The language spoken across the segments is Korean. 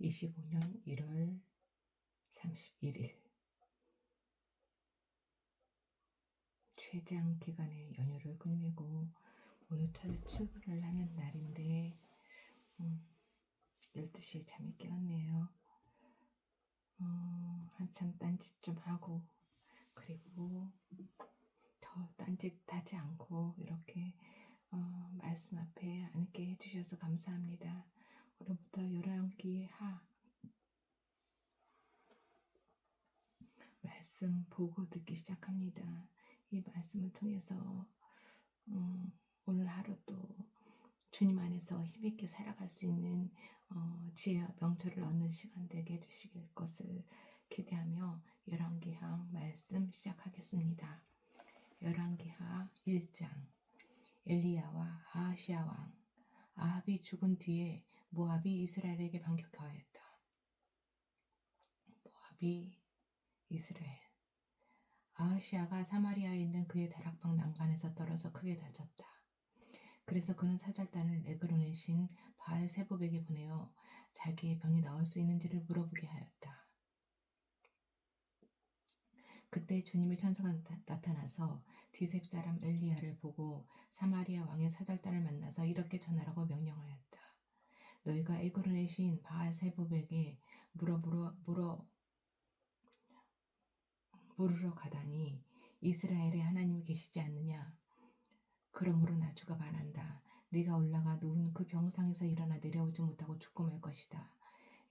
25년 1월 31일 최장 기간의 연휴를 끝내고 오늘 첫 출근을 하는 날인데 12시에 잠이 깨었네요. 한참 딴짓 좀 하고 그리고 더 딴짓하지 않고 이렇게 말씀 앞에 앉게 해주셔서 감사합니다. 오늘부터 열왕기하 말씀 보고 듣기 시작합니다. 이 말씀을 통해서 오늘 하루도 주님 안에서 힘있게 살아갈 수 있는 지혜와 명철을 얻는 시간 되게 해주시길 것을 기대하며 열왕기하 말씀 시작하겠습니다. 열왕기하 1장. 엘리야와 아하시야 왕. 아합이 죽은 뒤에 모압이 이스라엘에게 반격하였다. 모압이 이스라엘. 아하시야가 사마리아에 있는 그의 다락방 난간에서 떨어져 크게 다쳤다. 그래서 그는 사절단을 에그론의 신 바알세봅에게 보내어 자기의 병이 나을 수 있는지를 물어보게 하였다. 그때 주님의 천사가 나타나서 디셉 사람 엘리야를 보고 사마리아 왕의 사절단을 만나서 이렇게 전하라고 명령하였다. 너희가 에그론의 신 바알세봅에게 물으러 가다니 이스라엘에 하나님이 계시지 않느냐? 그러므로 나주가 말한다. 네가 올라가 누운 그 병상에서 일어나 내려오지 못하고 죽고 말 것이다.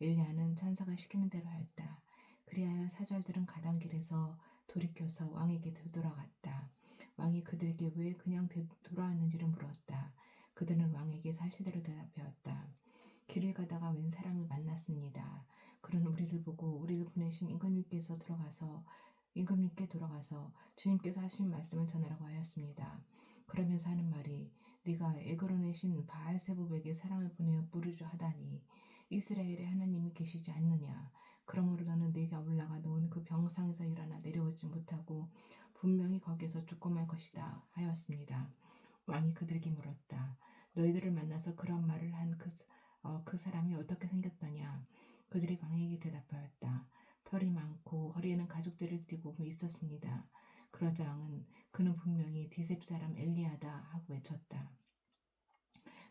엘리야는 천사가 시키는 대로 하였다. 그리하여 사절들은 가던 길에서 돌이켜서 왕에게 되돌아갔다. 왕이 그들에게 왜 그냥 돌아왔는지를 물었다. 그들은 왕에게 사실대로 대답하였다. 길을 가다가 웬 사람을 만났습니다. 그는 우리를 보고 우리를 보내신 임금님께 돌아가서 주님께서 하신 말씀을 전하라고 하였습니다. 그러면서 하는 말이 네가 에그론의 신 바알세봅에게 사람을 보내어 부르짖어 하다니 이스라엘에 하나님이 계시지 않느냐? 그러므로 너는 네가 올라가 놓은 그 병상에서 일어나 내려오지 못하고 분명히 거기에서 죽고 말 것이다 하였습니다. 왕이 그들에게 물었다. 너희들을 만나서 그런 말을 한 그 사람이 어떻게 생겼더냐? 그들이 왕에게 대답하였다. 털이 많고 허리에는 가죽들을 띠고 있었습니다. 그러자 왕은 그는 분명히 디셉 사람 엘리야다 하고 외쳤다.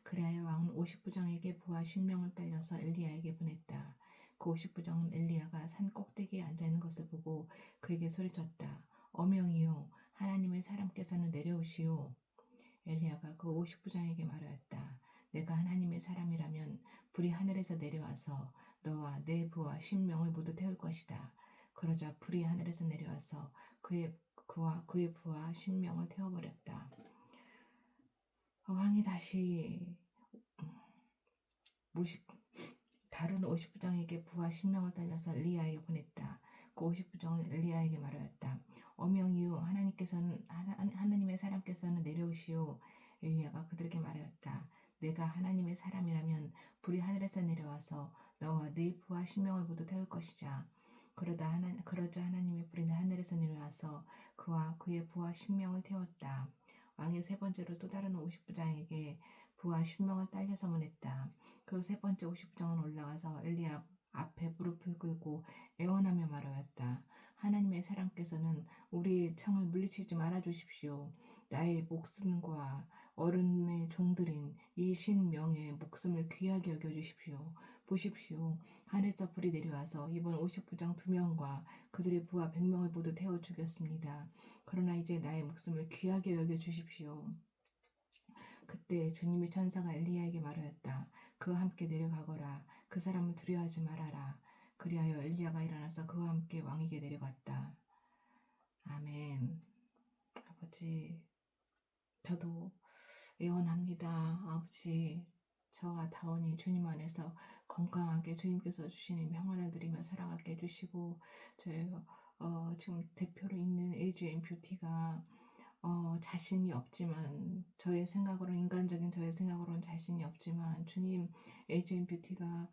그리하여 왕은 50부장에게 부하 50명을 딸려서 엘리야에게 보냈다. 그 50부장은 엘리야가 산 꼭대기에 앉아있는 것을 보고 그에게 소리쳤다. 어명이요 하나님의 사람께서는 내려오시오. 엘리야가 그 50부장에게 말하였다. 내가 하나님의 사람이라면 불이 하늘에서 내려와서 너와 내 부하 50명을 모두 태울 것이다. 그러자 불이 하늘에서 내려와서 그와 그의 부하 10명을 태워버렸다. 왕이 다시 다른 50부장에게 부하 10명을 달려서 엘리야에게 보냈다. 그 50부장은 엘리야에게 말하였다. 어명이요 하나님의 사람께서는 내려오시오. 엘리야가 그들에게 말하였다. 내가 하나님의 사람이라면 불이 하늘에서 내려와서 너와 네 부하 10명을 모두 태울 것이자. 그러자 하나님의 불이 하늘에서 내려와서 그와 그의 부하 10명을 태웠다. 왕이 세 번째로 또 다른 50부장에게 부하 10명을 딸려서 보냈다. 그 세 번째 50부장은 올라가서 엘리야 앞에 무릎을 꿇고 애원하며 말하였다. 하나님의 사람께서는 우리의 청을 물리치지 말아주십시오. 나의 목숨과 어른의 종들인 이 신명의 목숨을 귀하게 여겨주십시오. 보십시오. 하늘에서 불이 내려와서 이번 50부장 2명과 그들의 부하 100명을 모두 태워 죽였습니다. 그러나 이제 나의 목숨을 귀하게 여겨주십시오. 그때 주님의 천사가 엘리야에게 말하였다. 그와 함께 내려가거라. 그 사람을 두려워하지 말아라. 그리하여 엘리야가 일어나서 그와 함께 왕에게 내려갔다. 아멘. 아버지, 저도 애원합니다. 아버지, 저와 다원이 주님 안에서 건강하게 주님께서 주시는 평안을 누리며 살아가게 해주시고, 저희 지금 대표로 있는 AGM 뷰티가 자신이 없지만 인간적인 저의 생각으로는 자신이 없지만 주님 AGM 뷰티가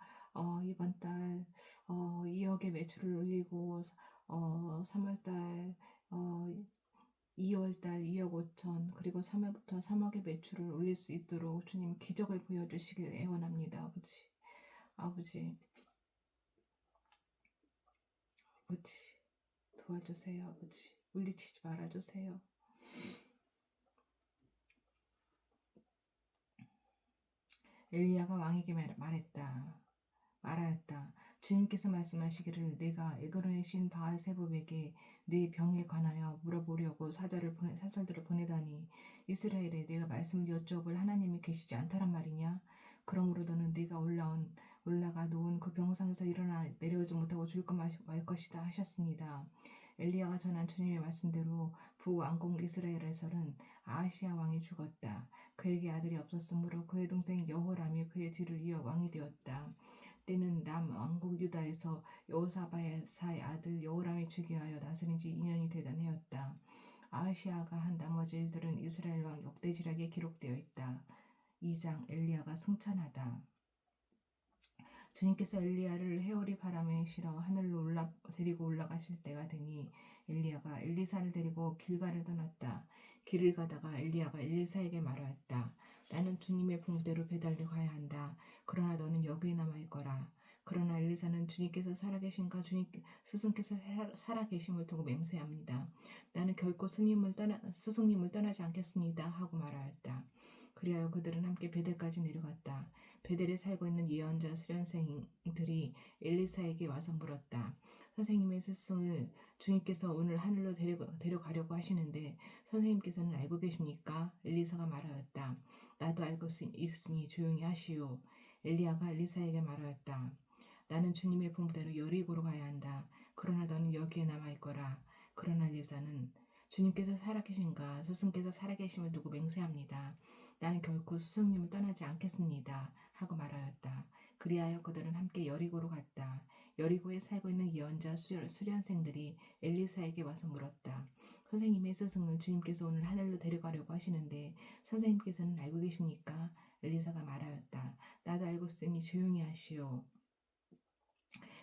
이번 달 2억의 매출을 올리고 3월달 2월달 2억 5천 그리고 3월부터 3억의 매출을 올릴 수 있도록 주님 기적을 보여주시길 애원합니다. 아버지 아버지 도와주세요. 아버지 물리치지 말아주세요. 엘리야가 왕에게 말하였다. 주님께서 말씀하시기를 내가 에그론의 신 바알세붑에게 네 병에 관하여 물어보려고 사절들을 보내다니 이스라엘에 내가 말씀을 여쭤볼 하나님이 계시지 않다란 말이냐? 그러므로 너는 네가 올라가 놓은 그 병상에서 일어나 내려오지 못하고 죽을 말 것이다 하셨습니다. 엘리야가 전한 주님의 말씀대로 북왕국 이스라엘에서는 아하시야 왕이 죽었다. 그에게 아들이 없었으므로 그의 동생 여호람이 그의 뒤를 이어 왕이 되었다. 때는 남왕국 유다에서 여호사밧의 아들 여호람이 즉위하여 다스린 지 2년이 되던 해였다. 아하시아가 한 나머지 일들은 이스라엘 왕 역대지략에 기록되어 있다. 2장 엘리야가 승천하다. 주님께서 엘리야를 회오리 바람에 실어 하늘로 데리고 올라가실 때가 되니 엘리야가 엘리사를 데리고 길가를 떠났다. 길을 가다가 엘리야가 엘리사에게 말하였다. 나는 주님의 분부대로 배달려 가야 한다. 그러나 너는 여기에 남아 있거라. 그러나 엘리사는 주님께서 살아계신가 스승께서 살아계심을 두고 맹세합니다. 나는 결코 스승님을 떠나지 않겠습니다 하고 말하였다. 그리하여 그들은 함께 베델까지 내려갔다. 베델에 살고 있는 예언자 수련생들이 엘리사에게 와서 물었다. 선생님의 스승을 주님께서 오늘 하늘로 데려가려고 하시는데 선생님께서는 알고 계십니까? 엘리사가 말하였다. 나도 알고 있으니 조용히 하시오. 엘리야가 엘리사에게 말하였다. 나는 주님의 분부대로 여리고로 가야 한다. 그러나 너는 여기에 남아있거라. 그러나 엘리사는 주님께서 살아계신가 스승께서 살아계심을 두고 맹세합니다. 나는 결코 스승님을 떠나지 않겠습니다. 하고 말하였다. 그리하여 그들은 함께 여리고로 갔다. 여리고에 살고 있는 예언자 수련생들이 엘리사에게 와서 물었다. 선생님의 스승을 주님께서 오늘 하늘로 데려가려고 하시는데 선생님께서는 알고 계십니까? 엘리사가 말하였다. 나도 알고 있으니 조용히 하시오.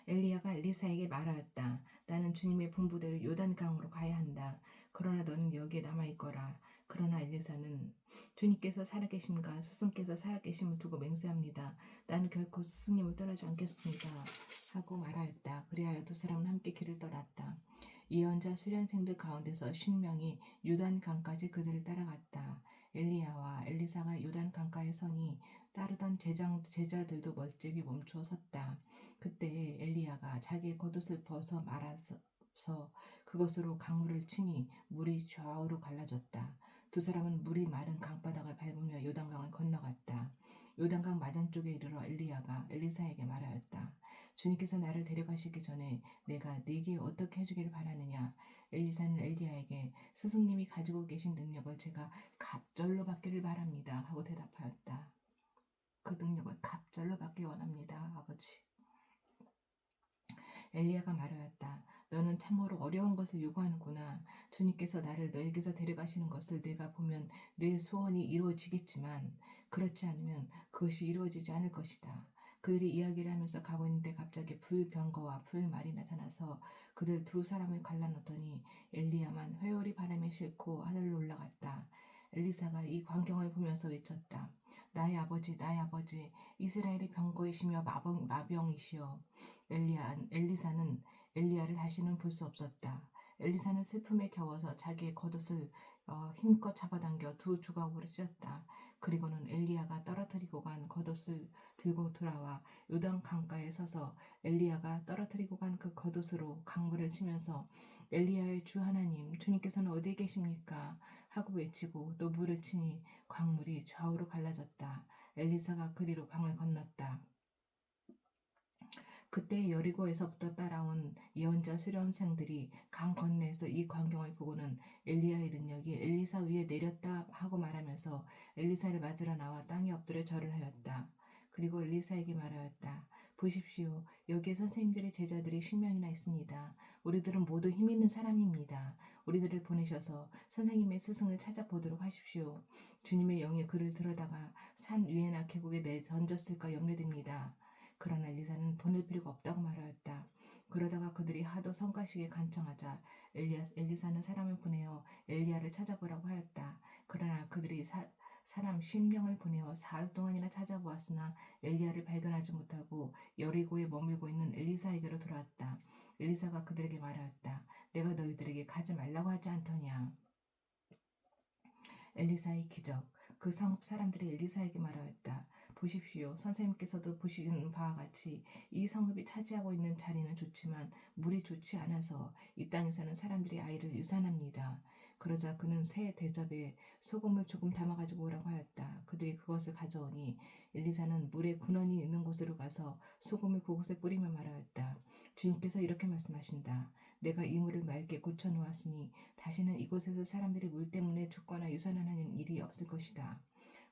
엘리야가 엘리사에게 말하였다. 나는 주님의 분부대로 요단강으로 가야 한다. 그러나 너는 여기에 남아있거라. 그러나 엘리사는 주님께서 살아계심과 스승께서 살아계심을 두고 맹세합니다. 나는 결코 스승님을 떠나지 않겠습니다. 하고 말하였다. 그리하여 두 사람은 함께 길을 떠났다. 예언자 수련생들 가운데서 50명이 요단강까지 그들을 따라갔다. 엘리야와 엘리사가 요단강가에 서니 따르던 제자들도 멀찍이 멈춰 섰다. 그때 엘리야가 자기의 겉옷을 벗어 말아서 그것으로 강물을 치니 물이 좌우로 갈라졌다. 두 사람은 물이 마른 강바닥을 밟으며 요단강을 건너갔다. 요단강 맞은쪽에 이르러 엘리야가 엘리사에게 말하였다. 주님께서 나를 데려가시기 전에 내가 네게 어떻게 해주기를 바라느냐. 엘리사는 엘리야에게 스승님이 가지고 계신 능력을 제가 갑절로 받기를 바랍니다 하고 대답하였다. 그 능력을 갑절로 받기 원합니다. 아버지. 엘리야가 말하였다. 너는 참으로 어려운 것을 요구하는구나. 주님께서 나를 너에게서 데려가시는 것을 내가 보면 내 소원이 이루어지겠지만 그렇지 않으면 그것이 이루어지지 않을 것이다. 그들이 이야기를 하면서 가고 있는데 갑자기 불병거와 불말이 나타나서 그들 두 사람을 갈라놓더니 엘리야만 회오리 바람에 싣고 하늘로 올라갔다. 엘리사가 이 광경을 보면서 외쳤다. 나의 아버지, 나의 아버지, 이스라엘의 병거이시며 마병이시여. 엘리사는 엘리야를 다시는 볼 수 없었다. 엘리사는 슬픔에 겨워서 자기의 겉옷을 힘껏 잡아당겨 두 조각으로 찢었다. 그리고는 엘리야가 떨어뜨리고 간 겉옷을 들고 돌아와 요단 강가에 서서 엘리야가 떨어뜨리고 간 그 겉옷으로 강물을 치면서 엘리야의 주 하나님, 주님께서는 어디에 계십니까? 하고 외치고 또 물을 치니 강물이 좌우로 갈라졌다. 엘리사가 그리로 강을 건넜다. 그때 여리고에서부터 따라온 예언자 수련생들이 강 건너에서 이 광경을 보고는 엘리야의 능력이 엘리사 위에 내렸다 하고 말하면서 엘리사를 맞으러 나와 땅에 엎드려 절을 하였다. 그리고 엘리사에게 말하였다. 보십시오. 여기에 선생님들의 제자들이 10명이나 있습니다. 우리들은 모두 힘 있는 사람입니다. 우리들을 보내셔서 선생님의 스승을 찾아보도록 하십시오. 주님의 영이 그를 들어다가 산 위에나 계곡에 내던졌을까 염려됩니다. 그러나 엘리사는 보낼 필요가 없다고 말하였다. 그러다가 그들이 하도 성가시게 간청하자 엘리사는 사람을 보내어 엘리야를 찾아보라고 하였다. 그러나 그들이 사람 50명을 보내어 사흘 동안이나 찾아보았으나 엘리야를 발견하지 못하고 여리고에 머물고 있는 엘리사에게로 돌아왔다. 엘리사가 그들에게 말하였다. 내가 너희들에게 가지 말라고 하지 않더냐. 엘리사의 기적. 그 성읍 사람들이 엘리사에게 말하였다. 보십시오. 선생님께서도 보시는 바와 같이 이 성읍이 차지하고 있는 자리는 좋지만 물이 좋지 않아서 이 땅에 사는 사람들이 아이를 유산합니다. 그러자 그는 새 대접에 소금을 조금 담아가지고 오라고 하였다. 그들이 그것을 가져오니 엘리사는 물에 근원이 있는 곳으로 가서 소금을 그곳에 뿌리며 말하였다. 주님께서 이렇게 말씀하신다. 내가 이 물을 맑게 고쳐 놓았으니 다시는 이곳에서 사람들이 물 때문에 죽거나 유산하는 일이 없을 것이다.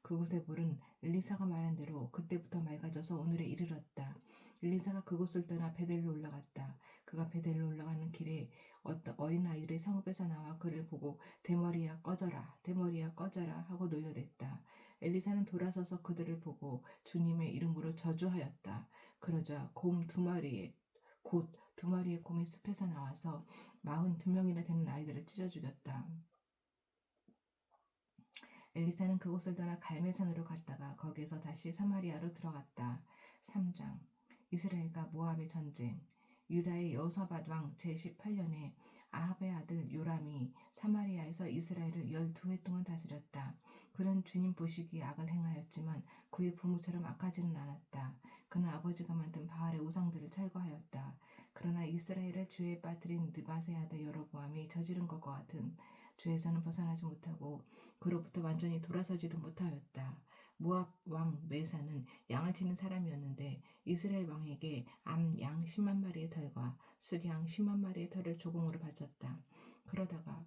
그곳의 물은 엘리사가 말한 대로 그때부터 맑아져서 오늘에 이르렀다. 엘리사가 그곳을 떠나 베델로 올라갔다. 그가 베델로 올라가는 길에 어떤 어린아이들이 성읍에서 나와 그를 보고 대머리야 꺼져라, 대머리야 꺼져라 하고 놀려댔다. 엘리사는 돌아서서 그들을 보고 주님의 이름으로 저주하였다. 그러자 곰 두 마리에 곧 두 마리의 곰이 숲에서 나와서 42명이나 되는 아이들을 찢어 죽였다. 엘리사는 그곳을 떠나 갈멜산으로 갔다가 거기에서 다시 사마리아로 들어갔다. 3장 이스라엘과 모압의 전쟁. 유다의 여호사밧 왕 제18년에 아합의 아들 요람이 사마리아에서 이스라엘을 12해 동안 다스렸다. 그는 주님 보시기에 악을 행하였지만 그의 부모처럼 악하지는 않았다. 그는 아버지가 만든 바알의 우상들을 철거하였다. 그러나 이스라엘을 죄에 빠뜨린 느밧의 아들 여로보암이 저지른 것과 같은 죄에서는 벗어나지 못하고 그로부터 완전히 돌아서지도 못하였다. 모압 왕 메사는 양을 치는 사람이었는데 이스라엘 왕에게 암 양 10만 마리의 털과 수양 10만 마리의 털을 조공으로 바쳤다. 그러다가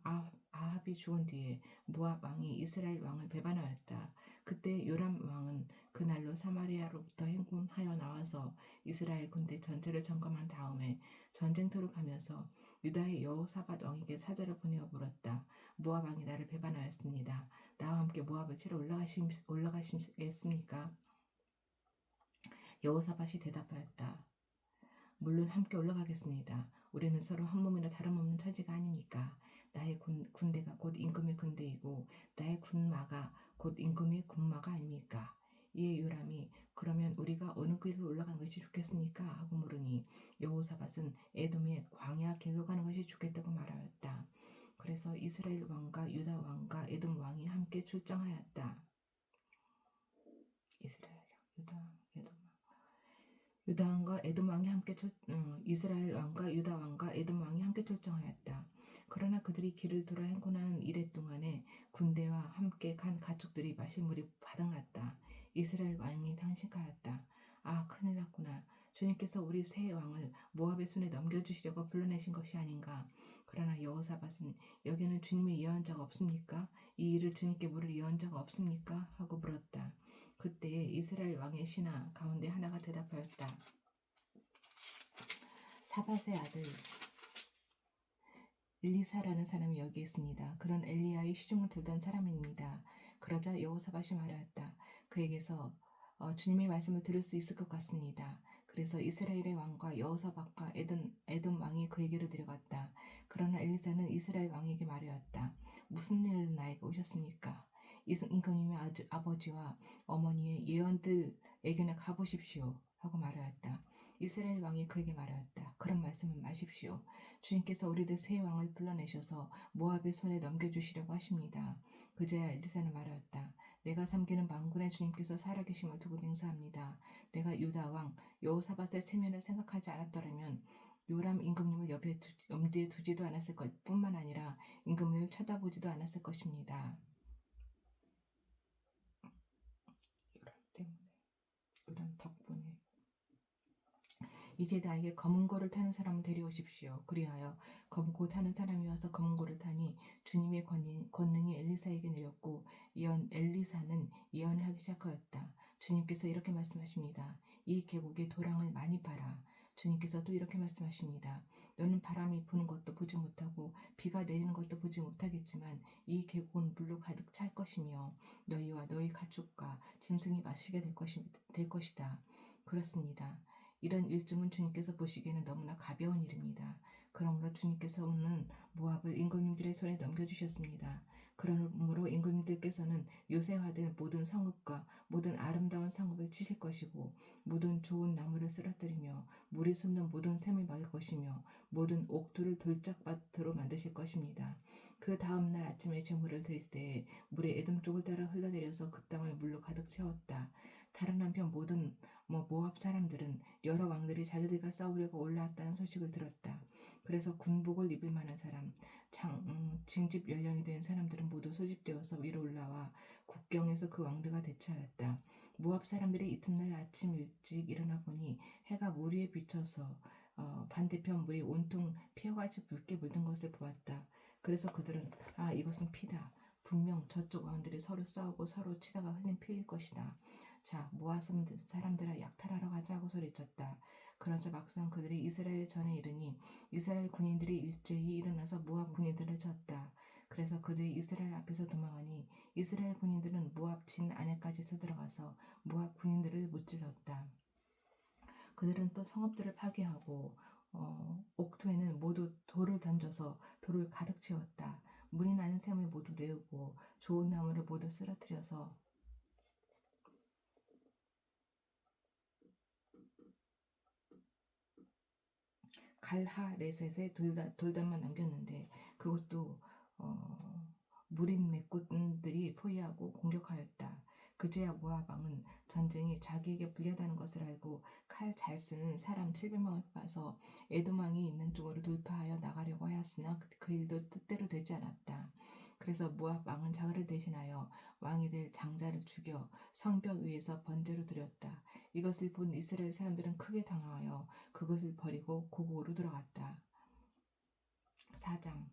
아합이 죽은 뒤에 모압 왕이 이스라엘 왕을 배반하였다. 그때 요람 왕은 그날로 사마리아로부터 행군하여 나와서 이스라엘 군대 전체를 점검한 다음에 전쟁터로 가면서 유다의 여호사밧 왕에게 사절을 보내어 물었다. 모압 왕이 나를 배반하였습니다. 나와 함께 모압을 치러 올라가시겠습니까? 여호사밧이 대답하였다. 물론 함께 올라가겠습니다. 우리는 서로 한 몸이나 다름없는 처지가 아닙니까? 나의 군대가 곧 임금의 군대이고 나의 군마가 곧 임금의 군마가 아닙니까? 이에 요람이 그러면 우리가 어느 길로 올라가는 것이 좋겠습니까? 하고 물으니 여호사밧은 에돔의 광야 길로 가는 것이 좋겠다고 말하였다. 그래서 이스라엘 왕과 유다 왕과 에돔 왕이 함께 출정하였다. 이스라엘, 유다, 에돔 유다 왕과 에돔 왕이 함께 이스라엘 왕과 유다 왕과 에돔 왕이 함께 출정하였다. 그러나 그들이 길을 돌아 행군하는 이래 동안에 군대와 함께 간 가축들이 마실 물이 바닥났다. 이스라엘 왕이 탄식하였다. 아, 큰일 났구나. 주님께서 우리 새 왕을 모압의 손에 넘겨주시려고 불러내신 것이 아닌가. 그러나 여호사밧은 여기는 주님의 예언자가 없습니까? 이 일을 주님께 물을 예언자가 없습니까? 하고 물었다. 그때에 이스라엘 왕의 신하 가운데 하나가 대답하였다. 사밧의 아들 엘리사라는 사람이 여기 있습니다. 그는 엘리야의 시중을 들던 사람입니다. 그러자 여호사밧이 말하였다. 그에게서 주님의 말씀을 들을 수 있을 것 같습니다. 그래서 이스라엘의 왕과 여호사밧과 에돔 왕이 그에게로 데려갔다. 그러나 엘리사는 이스라엘 왕에게 말하였다. 무슨 일로 나에게 오셨습니까? 임금님의 아버지와 어머니의 예언들에게나 가보십시오 하고 말하였다. 이스라엘 왕이 그에게 말하였다. 그런 말씀은 마십시오. 주님께서 우리들 새 왕을 불러내셔서 모압의 손에 넘겨주시려고 하십니다. 그제야 엘리사는 말하였다. 내가 섬기는 만군의 주님께서 살아계심을 두고 맹세합니다. 내가 유다 왕 여호사밧의 체면을 생각하지 않았더라면 요람 임금님을 염두에 두지도 않았을 것 뿐만 아니라 임금님을 쳐다보지도 않았을 것입니다. 요람 덕분에 이제 나에게 검은고를 타는 사람을 데려오십시오. 그리하여 검고 타는 사람이 와서 검은고를 타니 주님의 권능이 엘리사에게 내렸고 엘리사는 예언을 하기 시작하였다. 주님께서 이렇게 말씀하십니다. 이 계곡에 도랑을 많이 파라. 주님께서 또 이렇게 말씀하십니다. 너는 바람이 부는 것도 보지 못하고 비가 내리는 것도 보지 못하겠지만 이 계곡은 물로 가득 찰 것이며 너희와 너희 가축과 짐승이 마시게 될 것이다. 그렇습니다. 이런 일쯤은 주님께서 보시기에는 너무나 가벼운 일입니다. 그러므로 주님께서 오는 모압을 임금님들의 손에 넘겨주셨습니다. 그러므로 임금님들께서는 요새화된 모든 성읍과 모든 아름다운 성읍을 치실 것이고 모든 좋은 나무를 쓰러뜨리며 물이 솟는 모든 샘을 막을 것이며 모든 옥토를 돌짝밭으로 만드실 것입니다. 그 다음 날 아침에 제물을 드릴 때에 물이 에돔 쪽을 따라 흘러내려서 그 땅을 물로 가득 채웠다. 다른 한편 모든 모압 사람들은 여러 왕들이 자기들과 싸우려고 올라왔다는 소식을 들었다. 그래서 군복을 입을 만한 사람, 징집 연령이 된 사람들은 모두 소집되어서 위로 올라와 국경에서 그 왕들과 대처하였다. 모압 사람들이 이튿날 아침 일찍 일어나 보니 해가 물 위에 비쳐서 반대편 물이 온통 피어같이 붉게 물든 것을 보았다. 그래서 그들은 이것은 피다. 분명 저쪽 왕들이 서로 싸우고 서로 치다가 흘린 피일 것이다. 자, 모압 사람들아 약탈하러 가자고 소리쳤다. 그러자 막상 그들이 이스라엘 전에 이르니 이스라엘 군인들이 일제히 일어나서 모압 군인들을 쳤다. 그래서 그들이 이스라엘 앞에서 도망하니 이스라엘 군인들은 모압 진 안에까지 서들어가서 모압 군인들을 무찔렀다. 그들은 또 성읍들을 파괴하고 옥토에는 모두 돌을 던져서 돌을 가득 채웠다. 물이 나는 샘을 모두 내우고 좋은 나무를 모두 쓰러뜨려서 갈하레셋의 돌담만 남겼는데 그것도 무린 메꾼들이 포위하고 공격하였다. 그제야 모압 왕은 전쟁이 자기에게 불리하다는 것을 알고 칼 잘 쓰는 사람 700명을 뽑아서 에돔 왕이 있는 쪽으로 돌파하여 나가려고 하였으나 그 일도 뜻대로 되지 않았다. 그래서 모압 왕은 자기를 대신하여 왕이 될 장자를 죽여 성벽 위에서 번제로 드렸다. 이것을 본 이스라엘 사람들은 크게 당황하여 그것을 버리고 고국으로 돌아갔다. 4장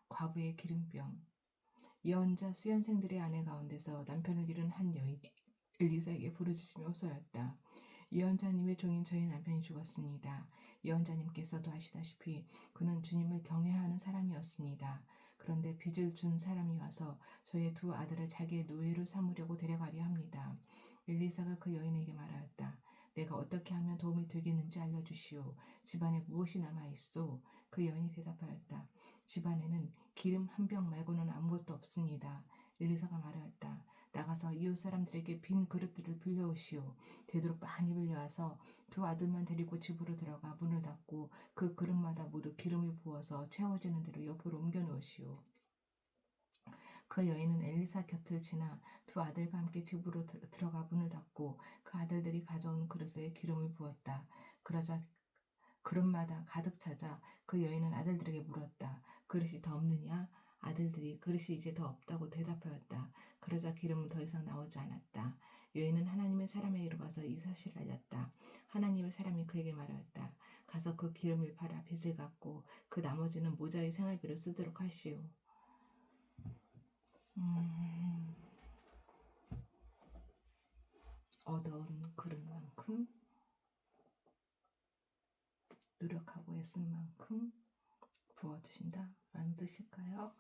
과부의 기름병. 예언자 수연생들의 아내 가운데서 남편을 잃은 한 여인이 엘리사에게 부르짖으며 호소하였다. 예언자님의 종인 저희 남편이 죽었습니다. 예언자님께서도 아시다시피 그는 주님을 경외하는 사람이었습니다. 그런데 빚을 준 사람이 와서 저의 두 아들을 자기의 노예로 삼으려고 데려가려 합니다. 엘리사가 그 여인에게 말하였다. 내가 어떻게 하면 도움이 되겠는지 알려주시오. 집안에 무엇이 남아있소? 그 여인이 대답하였다. 집안에는 기름 한 병 말고는 아무것도 없습니다. 엘리사가 말하였다. 나가서 이웃 사람들에게 빈 그릇들을 빌려오시오. 되도록 많이 빌려와서 두 아들만 데리고 집으로 들어가 문을 닫고 그 그릇마다 모두 기름을 부어서 채워지는 대로 옆으로 옮겨 놓으시오. 그 여인은 엘리사 곁을 지나 두 아들과 함께 집으로 들어가 문을 닫고 그 아들들이 가져온 그릇에 기름을 부었다. 그러자 그릇마다 가득 차자 그 여인은 아들들에게 물었다. 그릇이 더 없느냐? 아들들이 그릇이 이제 더 없다고 대답하였다. 그러자 기름은 더 이상 나오지 않았다. 여인은 하나님의 사람에게 이르러가서 이 사실을 알렸다. 하나님의 사람이 그에게 말하였다. 가서 그 기름을 팔아 빚을 갚고 그 나머지는 모자의 생활비로 쓰도록 하시오. 얻어온 그릇만큼 노력하고 애쓴 만큼 부어주신다 라는 뜻일까요?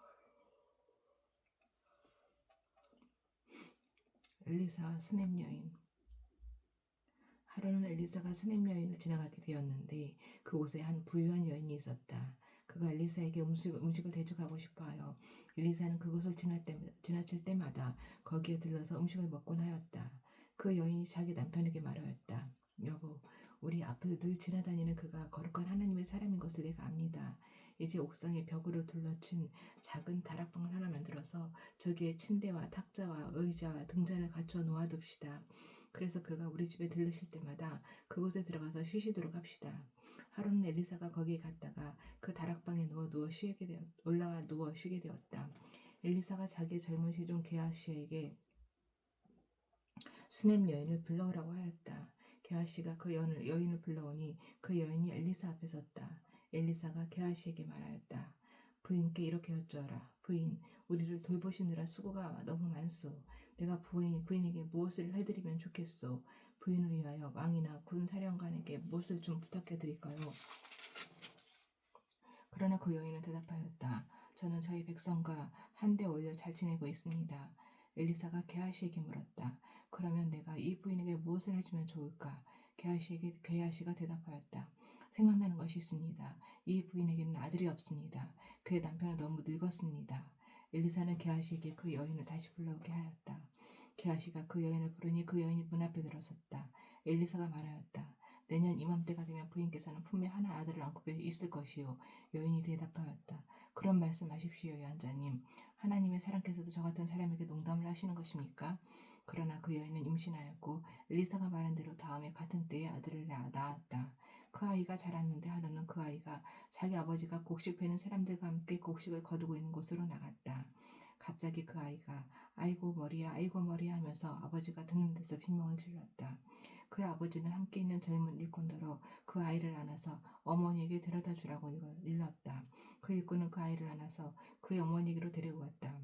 엘리사 수냄 여인. 하루는 엘리사가 수냄 여인을 지나가게 되었는데 그곳에 한 부유한 여인이 있었다. 그가 엘리사에게 음식을 대접하고 싶어하여 엘리사는 그곳을 지나칠 때마다 거기에 들러서 음식을 먹곤 하였다. 그 여인이 자기 남편에게 말하였다. 여보, 우리 앞을 늘 지나다니는 그가 거룩한 하나님의 사람인 것을 내가 압니다. 이제 옥상에 벽으로 둘러친 작은 다락방을 하나 만들어서 저기에 침대와 탁자와 의자와 등잔을 갖춰 놓아둡시다. 그래서 그가 우리 집에 들르실 때마다 그곳에 들어가서 쉬시도록 합시다. 하루는 엘리사가 거기에 갔다가 그 다락방에 올라와 누워 쉬게 되었다. 엘리사가 자기의 젊은 시종 게하시에게 수냄 여인을 불러오라고 하였다. 게하시가 그 여인을 불러오니 그 여인이 엘리사 앞에 섰다. 엘리사가 게하시에게 말하였다. 부인께 이렇게 여쭈어라. 부인, 우리를 돌보시느라 수고가 너무 많소. 내가 부인에게 무엇을 해드리면 좋겠소. 부인을 위하여 왕이나 군 사령관에게 무엇을 좀 부탁해드릴까요? 그러나 그 여인은 대답하였다. 저는 저희 백성과 한데 올려 잘 지내고 있습니다. 엘리사가 게하시에게 물었다. 그러면 내가 이 부인에게 무엇을 해주면 좋을까? 게하시가 대답하였다. 생각나는 것이 있습니다. 이 부인에게는 아들이 없습니다. 그의 남편은 너무 늙었습니다. 엘리사는 게하시에게 그 여인을 다시 불러오게 하였다. 게하시가 그 여인을 부르니 그 여인이 문 앞에 들어섰다. 엘리사가 말하였다. 내년 이맘때가 되면 부인께서는 분명 하나 아들을 안고 있을 것이요. 여인이 대답하였다. 그런 말씀하십시오, 여한자님. 하나님의 사람께서도 저 같은 사람에게 농담을 하시는 것입니까? 그러나 그 여인은 임신하였고 엘리사가 말한 대로 다음에 같은 때에 아들을 낳았다. 그 아이가 자랐는데 하루는 그 아이가 자기 아버지가 곡식 베는 사람들과 함께 곡식을 거두고 있는 곳으로 나갔다. 갑자기 그 아이가 아이고 머리야 아이고 머리야 하면서 아버지가 듣는 데서 비명을 질렀다. 그 아버지는 함께 있는 젊은 일꾼더러 그 아이를 안아서 어머니에게 데려다 주라고 일렀다. 그 일꾼은 그 아이를 안아서 그의 어머니에게로 데리고 갔다.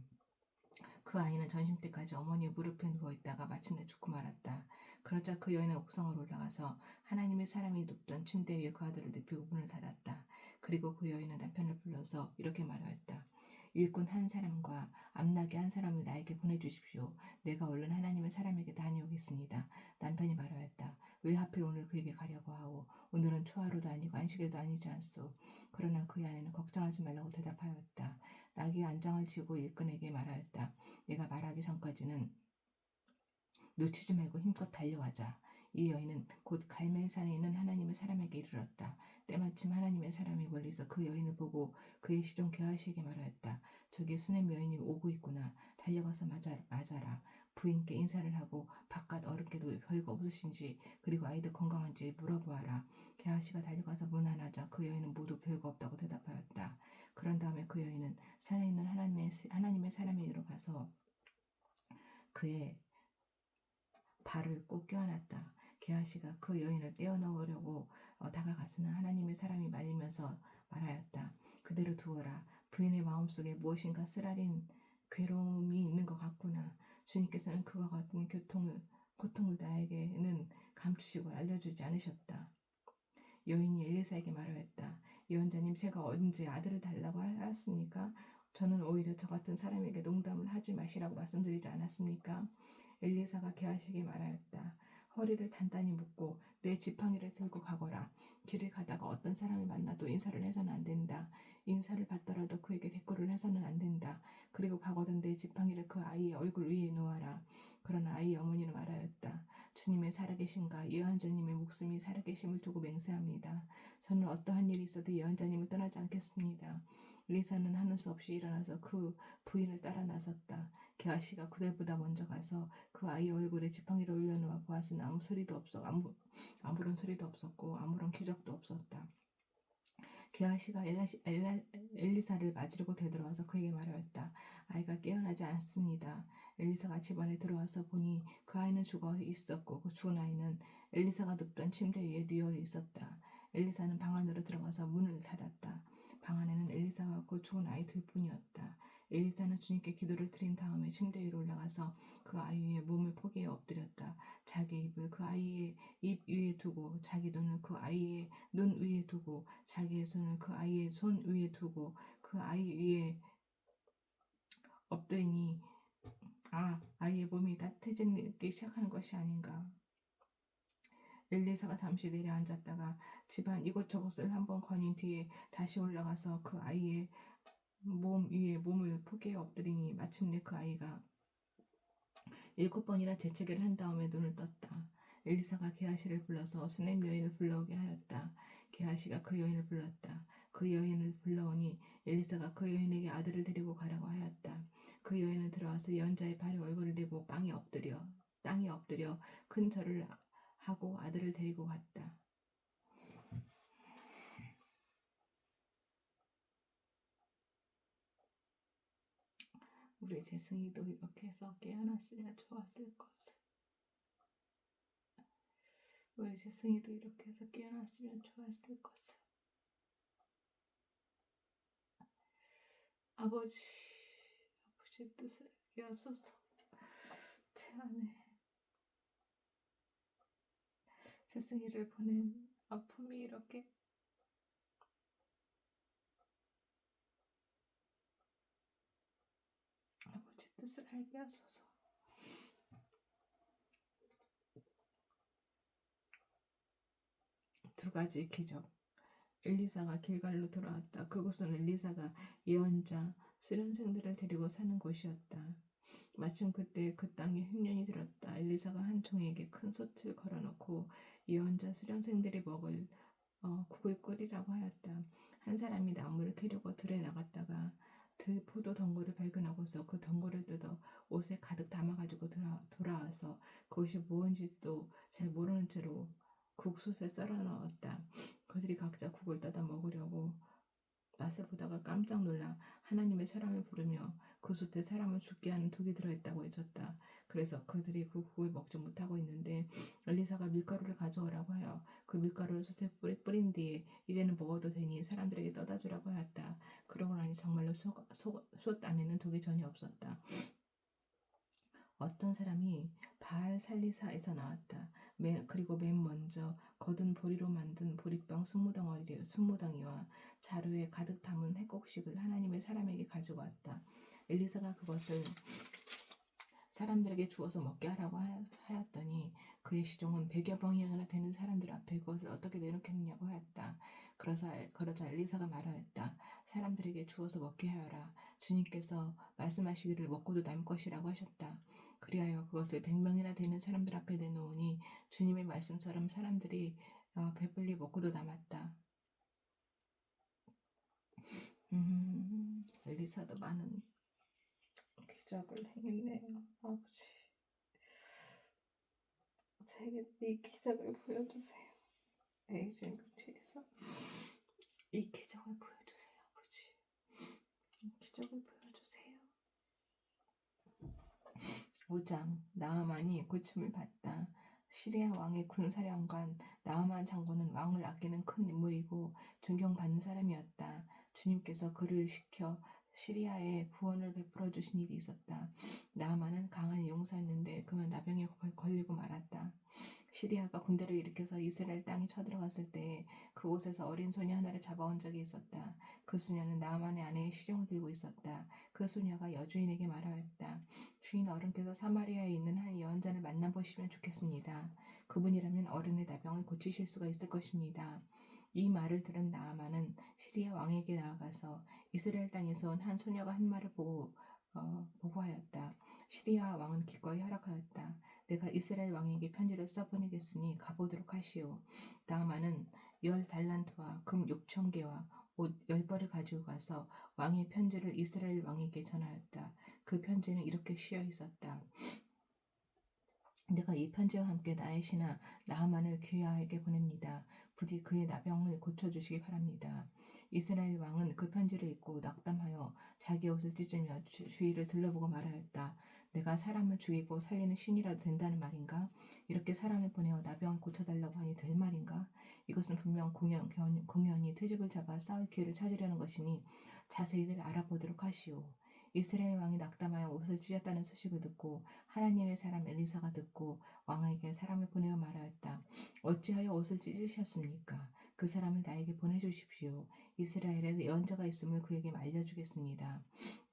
그 아이는 전심때까지 어머니의 무릎에 누워있다가 마침내 죽고 말았다. 그러자 그 여인은 옥상으로 올라가서 하나님의 사람이 눕던 침대 위에 그 아들을 눕히고 문을 닫았다. 그리고 그 여인은 남편을 불러서 이렇게 말하였다. 일꾼 한 사람과 암나귀 한 사람을 나에게 보내주십시오. 내가 얼른 하나님의 사람에게 다녀오겠습니다. 남편이 말하였다. 왜 하필 오늘 그에게 가려고 하오. 오늘은 초하루도 아니고 안식일도 아니지 않소. 그러나 그의 아내는 걱정하지 말라고 대답하였다. 나귀의 안장을 쥐고 일꾼에게 말하였다. 내가 말하기 전까지는 놓치지 말고 힘껏 달려가자. 이 여인은 곧 갈멜산에 있는 하나님의 사람에게 이르렀다. 때마침 하나님의 사람이 멀리서 그 여인을 보고 그의 시종 게하시에게 말하였다. 저기 수냄 여인이 오고 있구나. 달려가서 맞아라. 부인께 인사를 하고 바깥 어른께도 별거 없으신지 그리고 아이들 건강한지 물어보아라. 게하시가 달려가서 문 안 하자 그 여인은 모두 별거 없다고 대답하였다. 그런 다음에 그 여인은 산에 있는 하나님의 사람에게로 가서 그의 발을 꼭 껴안았다. 게하시가 그 여인을 떼어놓으려고 다가갔으나 하나님의 사람이 말리면서 말하였다. 그대로 두어라. 부인의 마음속에 무엇인가 쓰라린 괴로움이 있는 것 같구나. 주님께서는 그와 같은 고통을 나에게는 감추시고 알려주지 않으셨다. 여인이 엘리사에게 말하였다. 예언자님, 제가 언제 아들을 달라고 하였습니까? 저는 오히려 저 같은 사람에게 농담을 하지 마시라고 말씀드리지 않았습니까? 엘리사가 게하시에게 말하였다. 허리를 단단히 묶고 내 지팡이를 들고 가거라. 길을 가다가 어떤 사람을 만나도 인사를 해서는 안 된다. 인사를 받더라도 그에게 대꾸를 해서는 안 된다. 그리고 가거든 내 지팡이를 그 아이의 얼굴 위에 놓아라. 그러나 아이의 어머니는 말하였다. 주님의 살아계심과 예언자님의 목숨이 살아계심을 두고 맹세합니다. 저는 어떠한 일이 있어도 예언자님을 떠나지 않겠습니다. 리사는 하는 수 없이 일어나서 그 부인을 따라 나섰다. 게하시가 그들보다 먼저 가서 그 아이 얼굴에 지팡이를 올려놓아 보았으나 아무런 소리도 없었고 아무런 기적도 없었다. 게하시가 엘리사를 맞으려고 되돌아와서 그에게 말하였다. 아이가 깨어나지 않습니다. 엘리사가 집안에 들어와서 보니 그 아이는 죽어 있었고 그 죽은 아이는 엘리사가 눕던 침대 위에 누워 있었다. 엘리사는 방 안으로 들어가서 문을 닫았다. 방 안에는 엘리사와 그 죽은 아이 둘뿐이었다. 엘리사는 주님께 기도를 드린 다음에 침대 위로 올라가서 그 아이 위에 몸을 포개에 엎드렸다. 자기 입을 그 아이의 입 위에 두고 자기 눈을 그 아이의 눈 위에 두고 자기의 손을 그 아이의 손 위에 두고 그 아이 위에 엎드리니 아이의 몸이 따뜻해지기 시작하는 것이 아닌가. 엘리사가 잠시 내려앉았다가 집안 이곳저곳을 한번 거닌 뒤에 다시 올라가서 그 아이의 몸 위에 몸을 포개에 엎드리니 마침내 그 아이가 7번이나 재채기를 한 다음에 눈을 떴다. 엘리사가 게하시를 불러서 수냄 여인을 불러오게 하였다. 게하시가 그 여인을 불렀다. 그 여인을 불러오니 엘리사가 그 여인에게 아들을 데리고 가라고 하였다. 그 여인은 들어와서 예언자의 발에 얼굴을 대고 땅에 엎드려 큰 절을 하고 아들을 데리고 갔다. 우리 재승이도 이렇게 해서 깨어났으면 좋았을 것을. 우리 재승이도 이렇게 해서 깨어났으면 좋았을 것을. 아버지 뜻을 알게 하소서. 제 안에 재승이를 보낸 아픔이 이렇게 아버지 뜻을 알게 하소서. 두 가지 기적. 엘리사가 길갈로 돌아왔다. 그곳은 엘리사가 예언자 수련생들을 데리고 사는 곳이었다. 마침 그때 그 땅에 흉년이 들었다. 엘리사가 한 종에게 큰 솥을 걸어놓고 예언자 수련생들이 먹을 국을 끓이라고 하였다. 한 사람이 나무를 캐려고 들에 나갔다가 들 포도 덩굴을 발견하고서 그 덩굴을 뜯어 옷에 가득 담아가지고 돌아와서 그것이 무엇인지도 잘 모르는 채로 국솥에 썰어 넣었다. 그들이 각자 국을 떠다 먹으려고 맛을 보다가 깜짝 놀라 하나님의 사람을 부르며 그 솥에 사람을 죽게 하는 독이 들어있다고 외쳤다. 그래서 그들이 그 국을 먹지 못하고 있는데 엘리사가 밀가루를 가져오라고 하여 그 밀가루를 솥에 뿌린 뒤에 이제는 먹어도 되니 사람들에게 떠다 주라고 하였다. 그러고 나니 정말로 솥 안에는 독이 전혀 없었다. 어떤 사람이 바알 살리사에서 나왔다. 그리고 맨 먼저 거둔 보리로 만든 보리병 20덩이와 자루에 가득 담은 핵곡식을 하나님의 사람에게 가지고 왔다. 엘리사가 그것을 사람들에게 주어서 먹게 하라고 하였더니 그의 시종은 100여 병이나 되는 사람들 앞에 그것을 어떻게 내놓겠느냐고 하였다. 그러자 엘리사가 말하였다. 사람들에게 주어서 먹게 하여라. 주님께서 말씀하시기를 먹고도 남을 것이라고 하셨다. 그리하여 그것을 100명이나 되는 사람들 앞에 내놓으니 주님의 말씀처럼 사람들이 배불리 먹고도 남았다. 엘리사도 많은 기적을 행했네요. 아버지, 제게 이 기적을 보여주세요. 에이젠 뷰티에서 이 기적을 보여주세요. 아버지, 이 기적을 보여주세요. 5장 나아만이 고침을 받다. 시리아 왕의 군사령관 나아만 장군은 왕을 아끼는 큰 인물이고 존경받는 사람이었다. 주님께서 그를 시켜 시리아에 구원을 베풀어 주신 일이 있었다. 나아만은 강한 용사였는데 그만 나병에 걸리고 말았다. 시리아가 군대를 일으켜서 이스라엘 땅에 쳐들어갔을 때 그곳에서 어린 소녀 하나를 잡아온 적이 있었다. 그 소녀는 나아만의 아내의 시종을 들고 있었다. 그 소녀가 여주인에게 말하였다. 주인 어른께서 사마리아에 있는 한 예언자를 만나보시면 좋겠습니다. 그분이라면 어른의 나병을 고치실 수가 있을 것입니다. 이 말을 들은 나아만은 시리아 왕에게 나아가서 이스라엘 땅에서 온 한 소녀가 한 말을 보고하였다. 시리아 왕은 기꺼이 허락하였다. 내가 이스라엘 왕에게 편지를 써보내겠으니 가보도록 하시오. 나아만은 10달란트와 금 6,000개와 옷 10벌을 가지고 가서 왕의 편지를 이스라엘 왕에게 전하였다. 그 편지는 이렇게 씌어 있었다. 내가 이 편지와 함께 나의 신하 나아만을 귀하에게 보냅니다. 부디 그의 나병을 고쳐주시기 바랍니다. 이스라엘 왕은 그 편지를 읽고 낙담하여 자기 옷을 찢으며 주위를 둘러보고 말하였다. 내가 사람을 죽이고 살리는 신이라도 된다는 말인가? 이렇게 사람을 보내어 나병을 고쳐달라고 하니 될 말인가? 이것은 분명 공연히 트집을 잡아 싸울 기회를 찾으려는 것이니 자세히들 알아보도록 하시오. 이스라엘 왕이 낙담하여 옷을 찢었다는 소식을 듣고 하나님의 사람 엘리사가 듣고 왕에게 사람을 보내어 말하였다. 어찌하여 옷을 찢으셨습니까? 그 사람을 나에게 보내주십시오. 이스라엘에 예언자가 있음을 그에게 알려주겠습니다.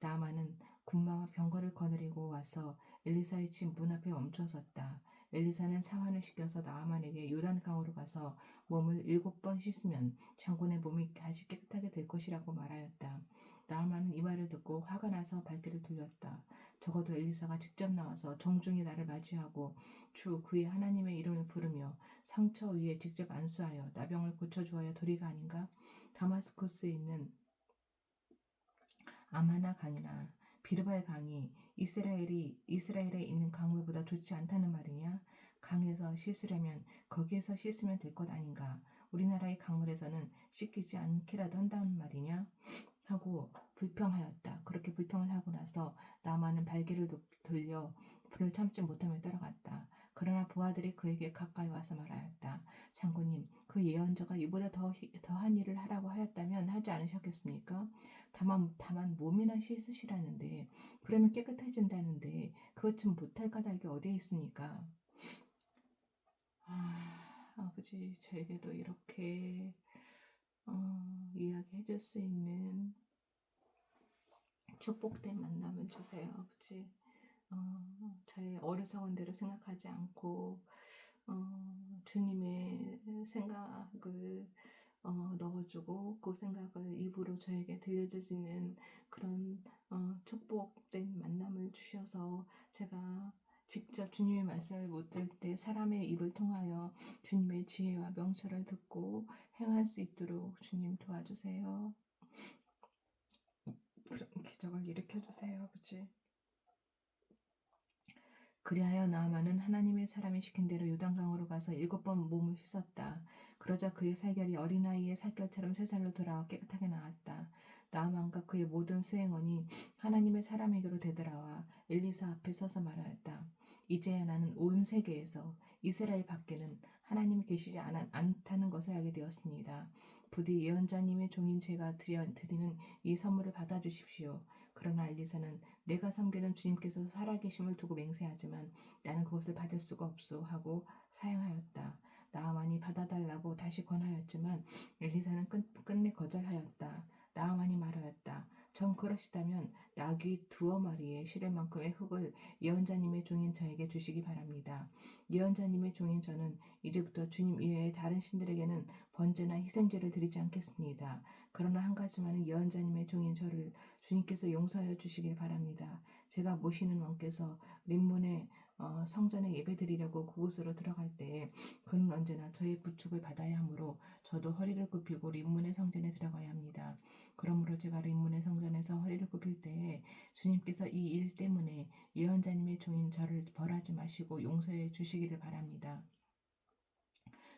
나아만은 군마와 병거를 거느리고 와서 엘리사의 집 문 앞에 멈춰섰다. 엘리사는 사환을 시켜서 나아만에게 요단강으로 가서 몸을 7번 씻으면 장군의 몸이 다시 깨끗하게 될 것이라고 말하였다. 나아만은 이 말을 듣고 화가 나서 발길을 돌렸다. 적어도 엘리사가 직접 나와서 정중히 나를 맞이하고 주 그의 하나님의 이름을 부르며 상처 위에 직접 안수하여 나병을 고쳐주어야 도리가 아닌가? 다마스쿠스에 있는 아마나 강이나 비르발 강이 이스라엘에 있는 강물보다 좋지 않다는 말이냐? 강에서 씻으려면 거기에서 씻으면 될 것 아닌가? 우리나라의 강물에서는 씻기지 않기라도 한다는 말이냐? 하고 불평하였다. 그렇게 불평을 하고 나서 나아만은 발길을 돌려 불을 참지 못하며 따라갔다. 그러나 부하들이 그에게 가까이 와서 말하였다. 장군님, 그 예언자가 이보다 더한 일을 하라고 하였다면 하지 않으셨겠습니까? 다만 몸이나 씻으시라는데 그러면 깨끗해진다는데 그것 좀 못할 까닭이 어디에 있습니까? 아버지, 저에게도 이렇게 이야기해 줄 수 있는 축복된 만남을 주세요, 아버지. 저의 어리석은 대로 생각하지 않고 주님의 생각을 들어주고 그 생각을 입으로 저에게 들려주시는 그런 축복된 만남을 주셔서 제가 직접 주님의 말씀을 못 들을 때 사람의 입을 통하여 주님의 지혜와 명철을 듣고 행할 수 있도록 주님 도와주세요. 그런 기적을 일으켜주세요, 아버지. 그리하여 나아만은 하나님의 사람이 시킨 대로 요단강으로 가서 7번 몸을 씻었다. 그러자 그의 살결이 어린아이의 살결처럼 새 살로 돌아와 깨끗하게 나았다. 나아만과 그의 모든 수행원이 하나님의 사람에게로 되돌아와 엘리사 앞에 서서 말하였다. 이제야 나는 온 세계에서 이스라엘 밖에는 하나님이 계시지 않다는 것을 알게 되었습니다. 부디 예언자님의 종인 제가 드리는 이 선물을 받아주십시오. 그러나 엘리사는 내가 섬기는 주님께서 살아계심을 두고 맹세하지만 나는 그것을 받을 수가 없소 하고 사양하였다. 나아만이 받아달라고 다시 권하였지만 엘리사는 끝내 거절하였다. 나아만이 말하였다. 정 그러시다면 나귀 2마리에 실을 만큼의 흙을 예언자님의 종인 저에게 주시기 바랍니다. 예언자님의 종인 저는 이제부터 주님 이외의 다른 신들에게는 번제나 희생제를 드리지 않겠습니다. 그러나 한 가지만은 예언자님의 종인 저를 주님께서 용서하여 주시길 바랍니다. 제가 모시는 왕께서 림몬의 성전에 예배드리려고 그곳으로 들어갈 때에 그는 언제나 저의 부축을 받아야 하므로 저도 허리를 굽히고 림몬의 성전에 들어가야 합니다. 그러므로 제가 림몬의 성전에서 허리를 굽힐 때에 주님께서 이 일 때문에 예언자님의 종인 저를 벌하지 마시고 용서해 주시기를 바랍니다.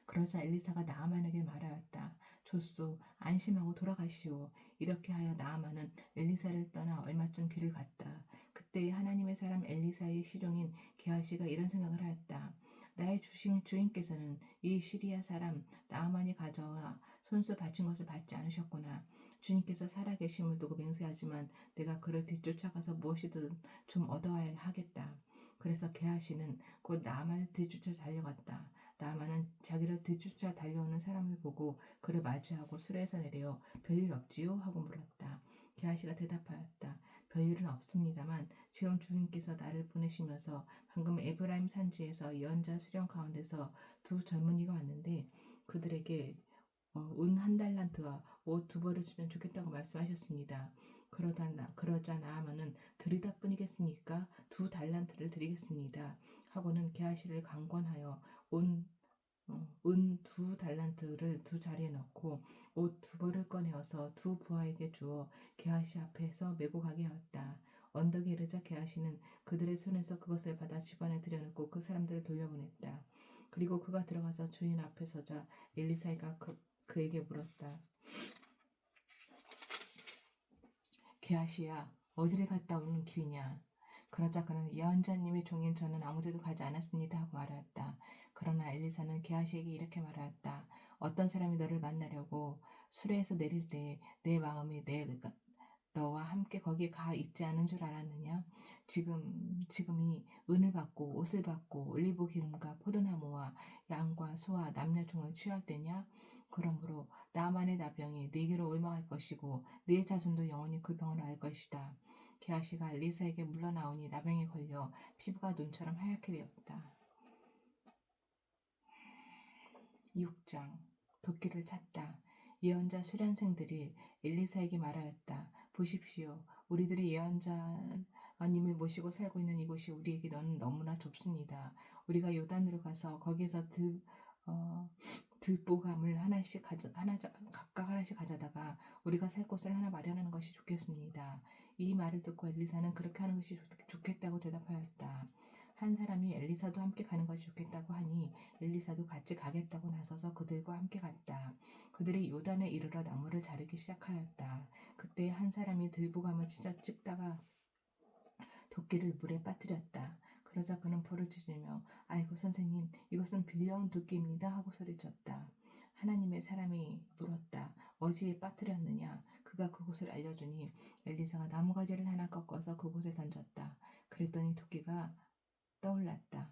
그러자 엘리사가 나아만에게 말하였다. 좋소, 안심하고 돌아가시오. 이렇게 하여 나아만은 엘리사를 떠나 얼마쯤 길을 갔다. 그때 하나님의 사람 엘리사의 시종인 게하시가 이런 생각을 하였다. 나의 주인께서는 이 시리아 사람 나아만이 가져와 손수 바친 것을 받지 않으셨구나. 주님께서 살아계심을 두고 맹세하지만 내가 그를 뒤쫓아가서 무엇이든 좀 얻어야 하겠다. 그래서 게하시는 곧 나아만을 뒤쫓아 달려갔다. 나아만은 자기를 뒤쫓아 달려오는 사람을 보고 그를 맞이하고 수레에서 내려 별일 없지요? 하고 물었다. 게하시가 대답하였다. 별일은 없습니다만 지금 주님께서 나를 보내시면서 방금 에브라임 산지에서 예언자 수령 가운데서 2 젊은이가 왔는데 그들에게 운 1달란트와 옷 2벌을 주면 좋겠다고 말씀하셨습니다. 그러자 나아만은 드리다 뿐이겠습니까? 2달란트를 드리겠습니다. 하고는 게하시를 강권하여 은 2달란트를 2자리에 넣고 옷 2벌을 꺼내어서 2 부하에게 주어 게하시 앞에서 메고 가게 하였다. 언덕에 이르자 게하시는 그들의 손에서 그것을 받아 집안에 들여놓고 그 사람들을 돌려보냈다. 그리고 그가 들어가서 주인 앞에 서자 엘리사가 그에게 물었다. 게하시야, 어디를 갔다 오는 길이냐? 그러자 그는 예언자님의 종인 저는 아무데도 가지 않았습니다 하고 말하였다. 그러나 엘리사는 게하시에게 이렇게 말하였다. 어떤 사람이 너를 만나려고 수레에서 내릴 때 내 마음이 너와 함께 거기에 가 있지 않은 줄 알았느냐? 지금이 은을 받고 옷을 받고 올리브 기름과 포도나무와 양과 소와 남녀 종을 취할 때냐? 그러므로 나만의 나병이 네게로 옮아갈 것이고 네 자손도 영원히 그 병을 알 것이다. 게하시가 엘리사에게 물러나오니 나병에 걸려 피부가 눈처럼 하얗게 되었다. 6장 도끼를 찾다. 예언자 수련생들이 엘리사에게 말하였다. 보십시오. 우리들이 예언자님을 모시고 살고 있는 이곳이 우리에게 너무나 좁습니다. 우리가 요단으로 가서 거기에서 들보감을 각각 하나씩 가져다가 우리가 살 곳을 하나 마련하는 것이 좋겠습니다. 이 말을 듣고 엘리사는 그렇게 하는 것이 좋겠다고 대답하였다. 한 사람이 엘리사도 함께 가는 것이 좋겠다고 하니 엘리사도 같이 가겠다고 나서서 그들과 함께 갔다. 그들이 요단에 이르러 나무를 자르기 시작하였다. 그때 한 사람이 들보감을 찍다가 도끼를 물에 빠뜨렸다. 그러자 그는 부르짖으며 아이고 선생님, 이것은 빌려온 도끼입니다 하고 소리쳤다. 하나님의 사람이 물었다. 어디에 빠뜨렸느냐? 그가 그곳을 알려주니 엘리사가 나무가지를 하나 꺾어서 그곳에 던졌다. 그랬더니 도끼가 떠올랐다.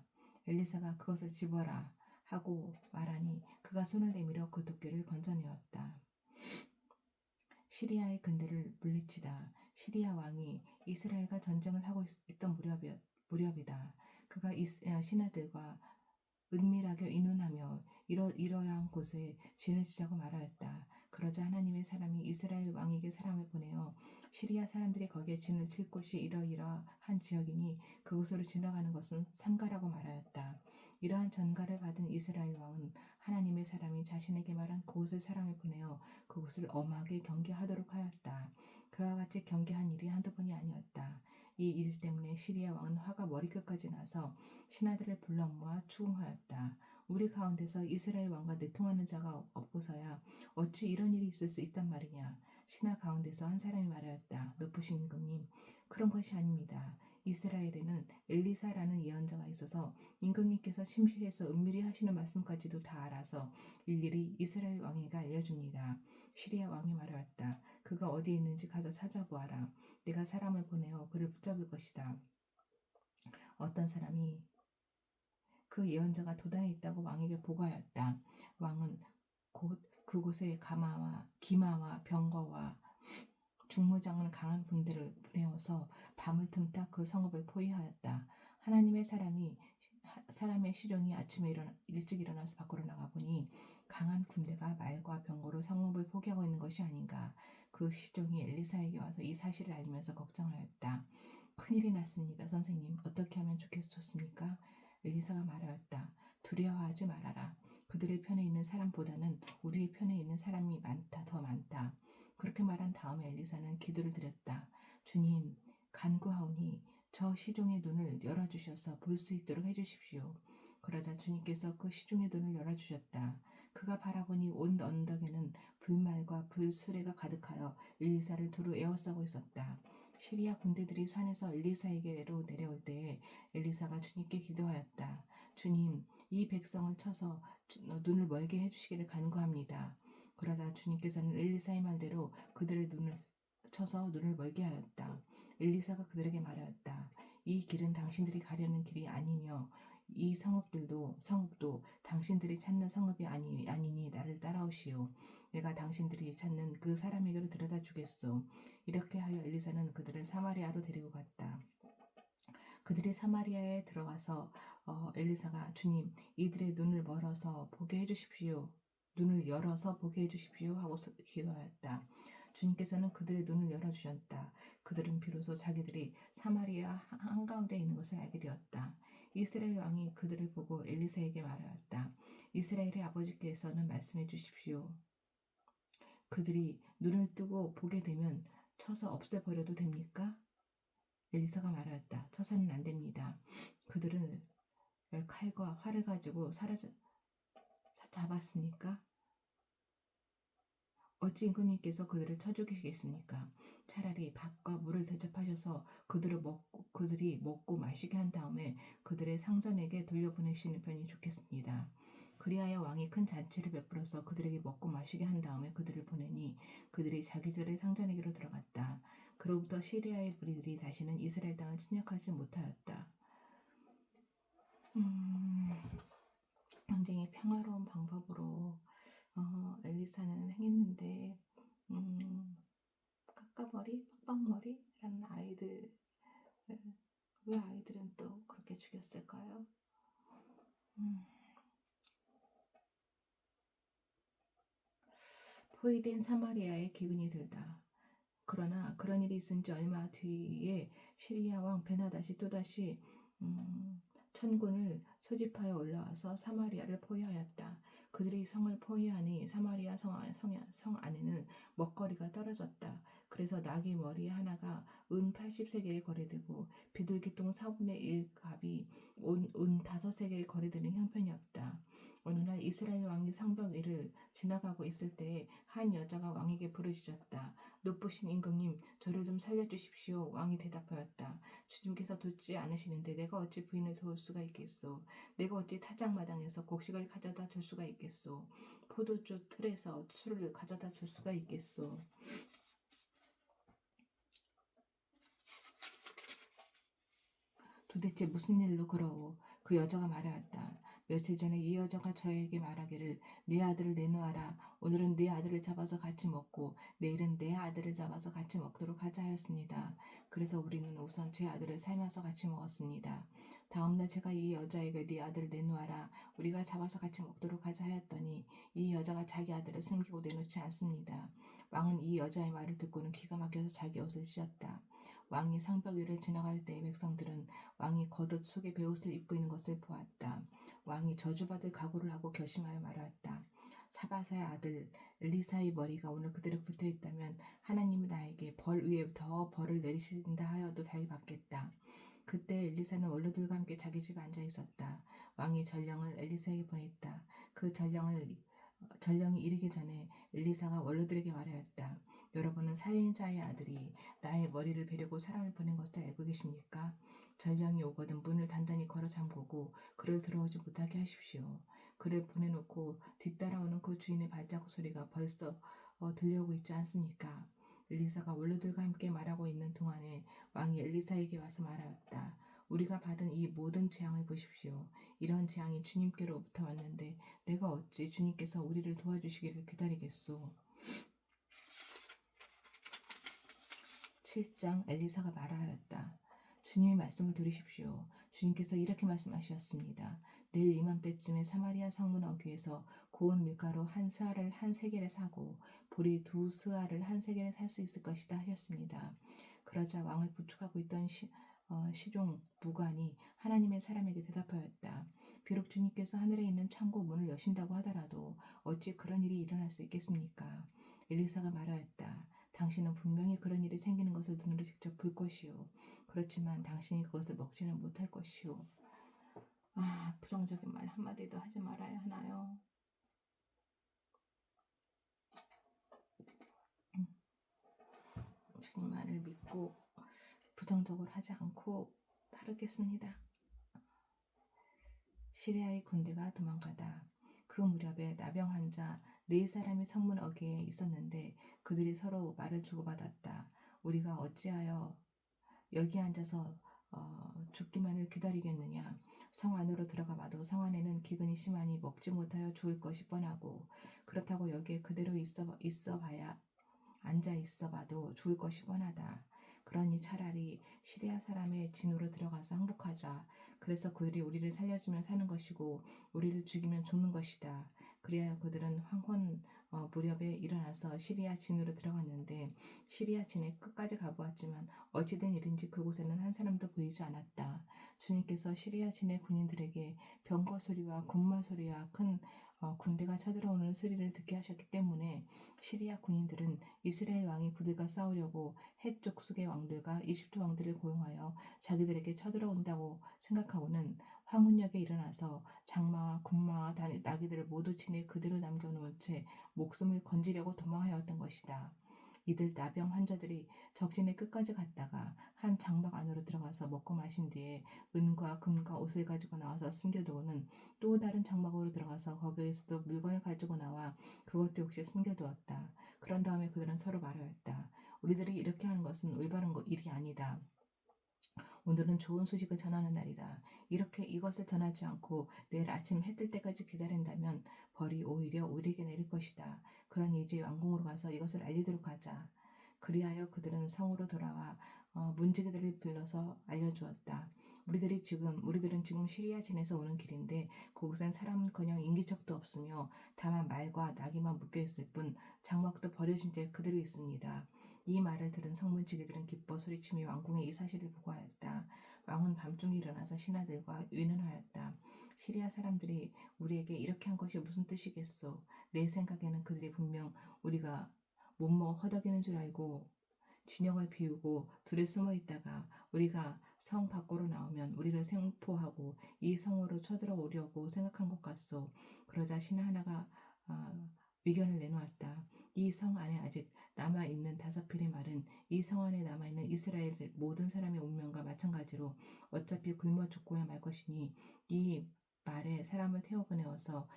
엘리사가 그것을 집어라 하고 말하니 그가 손을 내밀어 그 도끼를 건져내었다. 시리아의 근대를 물리치다. 시리아 왕이 이스라엘과 전쟁을 하고 있던 무렵이다. 그가 신하들과 은밀하게 의논하며 이러한 곳에 진을 치자고 말하였다. 그러자 하나님의 사람이 이스라엘 왕에게 사람을 보내어 시리아 사람들이 거기에 진을 칠 곳이 이러이러한 지역이니 그곳으로 지나가는 것은 삼가라고 말하였다. 이러한 전가를 받은 이스라엘 왕은 하나님의 사람이 자신에게 말한 그곳의 사람을 보내어 그곳을 엄하게 경계하도록 하였다. 그와 같이 경계한 일이 한두 번이 아니었다. 이 일 때문에 시리아 왕은 화가 머리끝까지 나서 신하들을 불러 모아 추궁하였다. 우리 가운데서 이스라엘 왕과 내통하는 자가 없고서야 어찌 이런 일이 있을 수 있단 말이냐. 신하 가운데서 한 사람이 말하였다. 높으신 임금님, 그런 것이 아닙니다. 이스라엘에는 엘리사라는 예언자가 있어서 임금님께서 침실에서 은밀히 하시는 말씀까지도 다 알아서 일일이 이스라엘 왕에게 알려줍니다. 시리아 왕이 말하였다. 그가 어디에 있는지 가서 찾아보아라. 내가 사람을 보내어 그를 붙잡을 것이다. 어떤 사람이 그 예언자가 도단에 있다고 왕에게 보고하였다. 왕은 곧 그곳에 기마와 병거와 중무장은 강한 군대를 보내어서 밤을 틈타 그 성읍을 포위하였다. 하나님의 사람의 시종이 아침에 일찍 일어나서 밖으로 나가보니 강한 군대가 말과 병거로 성읍을 포기하고 있는 것이 아닌가. 그 시종이 엘리사에게 와서 이 사실을 알면서 걱정하였다. 큰일이 났습니다. 선생님, 어떻게 하면 좋습니까? 엘리사가 말하였다. 두려워하지 말아라. 그들의 편에 있는 사람보다는 우리의 편에 있는 사람이 더 많다. 그렇게 말한 다음에 엘리사는 기도를 드렸다. 주님, 간구하오니 저 시종의 눈을 열어주셔서 볼 수 있도록 해주십시오. 그러자 주님께서 그 시종의 눈을 열어주셨다. 그가 바라보니 온 언덕에는 불말과 불수레가 가득하여 엘리사를 두루 에워싸고 있었다. 시리아 군대들이 산에서 엘리사에게로 내려올 때에 엘리사가 주님께 기도하였다. 주님, 이 백성을 쳐서 눈을 멀게 해주시기를 간구합니다. 그러자 주님께서는 엘리사의 말대로 그들의 눈을 쳐서 눈을 멀게 하였다. 엘리사가 그들에게 말하였다. 이 길은 당신들이 가려는 길이 아니며 이 성읍도 당신들이 찾는 성읍이 아니니 나를 따라오시오. 내가 당신들이 찾는 그 사람에게로 데려다 주겠소. 이렇게 하여 엘리사는 그들을 사마리아로 데리고 갔다. 그들이 사마리아에 들어가서 엘리사가 주님, 이들의 눈을 눈을 열어서 보게 해주십시오 하고 기도하였다. 주님께서는 그들의 눈을 열어주셨다. 그들은 비로소 자기들이 사마리아 한가운데 있는 것을 알게 되었다. 이스라엘 왕이 그들을 보고 엘리사에게 말하였다. 이스라엘의 아버지께서는 말씀해 주십시오. 그들이 눈을 뜨고 보게 되면 쳐서 없애버려도 됩니까? 엘리사가 말하였다. 쳐서는 안 됩니다. 그들은 칼과 활을 가지고 잡았으니까 어찌 임금님께서 그들을 쳐 죽이시겠습니까? 차라리 밥과 물을 대접하셔서 그들이 먹고 마시게 한 다음에 그들의 상전에게 돌려보내시는 편이 좋겠습니다. 그리하여 왕이 큰 잔치를 베풀어서 그들에게 먹고 마시게 한 다음에 그들을 보내니 그들이 자기들의 상전에게로 들어갔다. 그로부터 시리아의 무리들이 다시는 이스라엘 땅을 침략하지 못하였다. 굉장히 평화로운 방법으로 엘리사는 행했는데 깎아머리, 빡빡머리라는 아이들 왜 아이들은 또 그렇게 죽였을까요? 포위된 사마리아에 기근이 들다. 그러나 그런 일이 있은 지 얼마 뒤에 시리아 왕 베나닷이 또다시 천군을 소집하여 올라와서 사마리아를 포위하였다. 그들이 성을 포위하니 사마리아 성 안에는 먹거리가 떨어졌다. 그래서 나귀 머리 하나가 은 80세겔에 거래되고 비둘기똥 4분의 1값이 은 5세겔에 거래되는 형편이었다. 어느 날 이스라엘 왕이 성벽 위를 지나가고 있을 때에 한 여자가 왕에게 부르짖었다. 높으신 임금님, 저를 좀 살려주십시오. 왕이 대답하였다. 주님께서 돕지 않으시는데 내가 어찌 부인을 도울 수가 있겠소. 내가 어찌 타작마당에서 곡식을 가져다 줄 수가 있겠소. 포도주 틀에서 술을 가져다 줄 수가 있겠소. 도대체 무슨 일로 그러오? 그 여자가 말하였다. 며칠 전에 이 여자가 저에게 말하기를 네 아들을 내놓아라. 오늘은 네 아들을 잡아서 같이 먹고 내일은 내 아들을 잡아서 같이 먹도록 하자 하였습니다. 그래서 우리는 우선 제 아들을 삶아서 같이 먹었습니다. 다음날 제가 이 여자에게 네 아들을 내놓아라. 우리가 잡아서 같이 먹도록 하자 하였더니 이 여자가 자기 아들을 숨기고 내놓지 않습니다. 왕은 이 여자의 말을 듣고는 기가 막혀서 자기 옷을 찢었다. 왕이 성벽 위를 지나갈 때 백성들은 왕이 겉옷 속에 베옷을 입고 있는 것을 보았다. 왕이 저주받을 각오를 하고 결심하여 말하였다. 사바사의 아들 엘리사의 머리가 오늘 그대로 붙어있다면 하나님이 나에게 벌 위에 더 벌을 내리신다 하여도 잘 받겠다. 그때 엘리사는 원로들과 함께 자기 집에 앉아 있었다. 왕이 전령을 엘리사에게 보냈다. 그 전령이 이르기 전에 엘리사가 원로들에게 말하였다. 여러분은 살인자의 아들이 나의 머리를 베려고 사람을 보낸 것을 알고 계십니까? 전령이 오거든 문을 단단히 걸어 잠그고 그를 들어오지 못하게 하십시오. 그를 보내놓고 뒤따라오는 그 주인의 발자국 소리가 벌써 들려오고 있지 않습니까? 엘리사가 원로들과 함께 말하고 있는 동안에 왕이 엘리사에게 와서 말하였다. 우리가 받은 이 모든 재앙을 보십시오. 이런 재앙이 주님께로부터 왔는데 내가 어찌 주님께서 우리를 도와주시기를 기다리겠소. 7장 엘리사가 말하였다. 주님의 말씀을 들으십시오. 주님께서 이렇게 말씀하셨습니다. 내일 이맘때쯤에 사마리아 성문 어귀에서 고운 밀가루 한 스아를 한 세겔에 사고 보리 두 스아를 한 세겔에 살 수 있을 것이다 하셨습니다. 그러자 왕을 부축하고 있던 시종 부관이 하나님의 사람에게 대답하였다. 비록 주님께서 하늘에 있는 창고 문을 여신다고 하더라도 어찌 그런 일이 일어날 수 있겠습니까? 엘리사가 말하였다. 당신은 분명히 그런 일이 생기는 것을 눈으로 직접 볼 것이요. 그렇지만 당신이 그것을 먹지는 못할 것이요. 부정적인 말 한마디도 하지 말아야 하나요? 주님 말을 믿고 부정적으로 하지 않고 따르겠습니다. 시리아의 군대가 도망가다. 그 무렵에 나병 환자 4사람이 성문 어귀에 있었는데 그들이 서로 말을 주고받았다. 우리가 어찌하여 여기 앉아서 죽기만을 기다리겠느냐. 성 안으로 들어가 봐도 성 안에는 기근이 심하니 먹지 못하여 죽을 것이 뻔하고 그렇다고 여기에 그대로 앉아 있어 봐도 죽을 것이 뻔하다. 그러니 차라리 시리아 사람의 진으로 들어가서 항복하자. 그래서 그들이 우리를 살려주면 사는 것이고 우리를 죽이면 죽는 것이다. 그리하여 그들은 황혼 무렵에 일어나서 시리아 진으로 들어갔는데 시리아 진에 끝까지 가보았지만 어찌된 일인지 그곳에는 한 사람도 보이지 않았다. 주님께서 시리아 진의 군인들에게 병거 소리와 군말 소리와 큰 군대가 쳐들어오는 소리를 듣게 하셨기 때문에 시리아 군인들은 이스라엘 왕이 그들과 싸우려고 해쪽 숙의 왕들과 이집트 왕들을 고용하여 자기들에게 쳐들어온다고 생각하고는 황혼역에 일어나서 장마와 군마와 나귀들을 모두 진에 그대로 남겨놓은 채 목숨을 건지려고 도망하였던 것이다. 이들 나병 환자들이 적진의 끝까지 갔다가 한 장막 안으로 들어가서 먹고 마신 뒤에 은과 금과 옷을 가지고 나와서 숨겨두고는 또 다른 장막으로 들어가서 거기에서도 물건을 가지고 나와 그것도 역시 숨겨두었다. 그런 다음에 그들은 서로 말하였다. 우리들이 이렇게 하는 것은 올바른 일이 아니다. 오늘은 좋은 소식을 전하는 날이다. 이렇게 이것을 전하지 않고 내일 아침 해 뜰 때까지 기다린다면 벌이 오히려 우리에게 내릴 것이다. 그러니 이제 왕궁으로 가서 이것을 알리도록 하자. 그리하여 그들은 성으로 돌아와 문지기들을 불러서 알려주었다. 우리들은 지금 시리아 진에서 오는 길인데 그곳엔 사람은커녕 인기척도 없으며 다만 말과 나귀만 묶여 있을 뿐 장막도 버려진 채 그대로 있습니다. 이 말을 들은 성문지기들은 기뻐 소리치며 왕궁에 이 사실을 보고하였다. 왕은 밤중에 일어나서 신하들과 의논하였다. 시리아 사람들이 우리에게 이렇게 한 것이 무슨 뜻이겠소? 내 생각에는 그들이 분명 우리가 못먹어 허덕이는 줄 알고 진영을 비우고 둘에 숨어 있다가 우리가 성 밖으로 나오면 우리를 생포하고 이 성으로 쳐들어오려고 생각한 것 같소. 그러자 신하 하나가 의견을 내놓았다. 이 성 안에 아직 남아있는 5필의 말은 이 성 안에 남아있는 이스라엘 모든 사람의 운명과 마찬가지로 어차피 굶어 죽고야 말 것이니 이 말에 사람을 태워보내어서